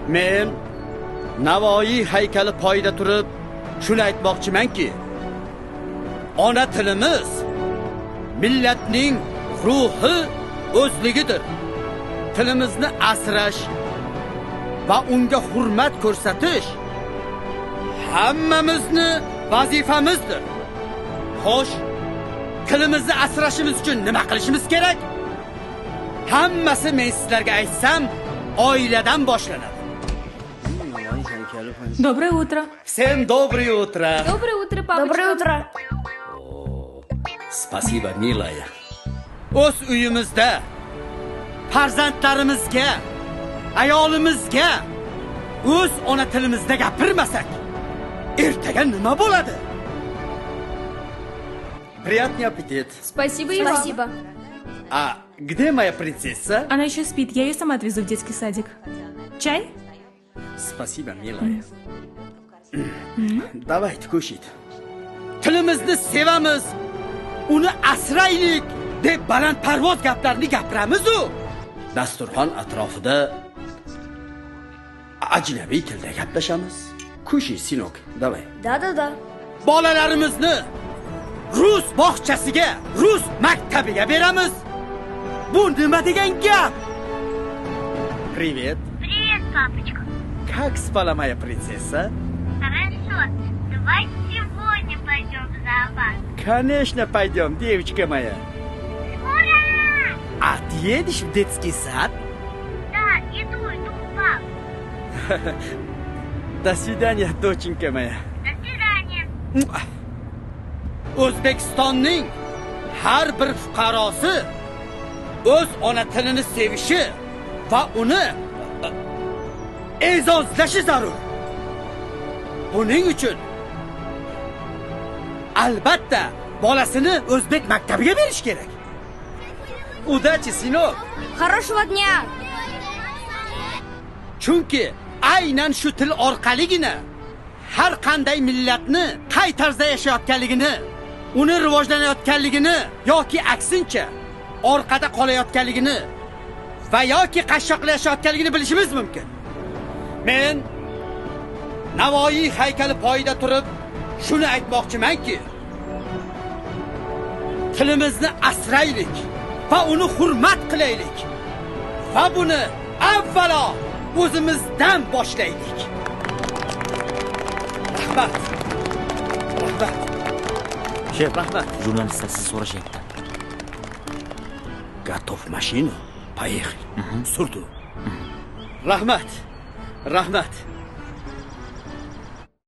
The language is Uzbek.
Men Navoiy haykali poyida turib, shuni aytmoqchimanki, ona tilimiz millatning ruhi o'zligidir. Tilimizni asrash va unga hurmat ko'rsatish hammamizni vazifamizdir. Xo'sh, tilimizni asrashimiz uchun nima qilishimiz kerak? Hammasi men sizlarga aytsam, oiladan boshlanadi. Доброе утро. Всем доброе утро. Доброе утро, папочка. Доброе утро. Spasiba, milaya. O'z uyimizda farzandlarimizga, ayolimizga o'z ona tilimizda gapirmasak, ertaga nima bo'ladi? Приятный аппетит. Спасибо, и Спасибо. А где моя принцесса? Она еще спит, я ее сама отвезу в детский садик. Чай? Spasiba, milaya. Давайте кушать. Tilimizni sevamiz, uni asraylik deb balandparvoz gaplarni gapiramiz-ku. Dasturxon atrofida ajnabiy tilda gaplashamiz. Kushi, sinok, давай. Да-да-да. Bolalarimizni rus bog'chasiga, rus maktabiga beramiz. Bu nima degan gap? Привет. Привет, папочка. Как спала моя принцесса? Хорошо. Давай сегодня пойдем в зоопарк. Конечно, пойдем, девочка моя. Ура! А ты едешь в детский сад? Да, иду, пап. До свидания, доченька моя. До свидания. O'zbekistonning har bir fuqarosi o'z ona tilini sevishi va uni e'zozlashi zarur. Buning uchun albatta bolasini o'zbek maktabiga berish kerak. Удачи, сынок. Хорошего дня. Chunki aynan shu til orqaligina har qanday millatni qay tarzda yashayotganligini, uni rivojlanayotganligini yoki aksincha orqada qolayotganligini va yoki qashshoqlashayotganligini bilishimiz mumkin. Men Navoiy haykali poyida turib shuni aytmoqchimanki, tilimizni asraylik va uni hurmat qilaylik va buni avvalo o'zimizdan boshlaylik. Rahmat. Rahmat. Shef, Rahmat. jurnalistlar sizni so'rashyapti. Готов машину? Поехали. Surdu. Rahmat. Rahmat.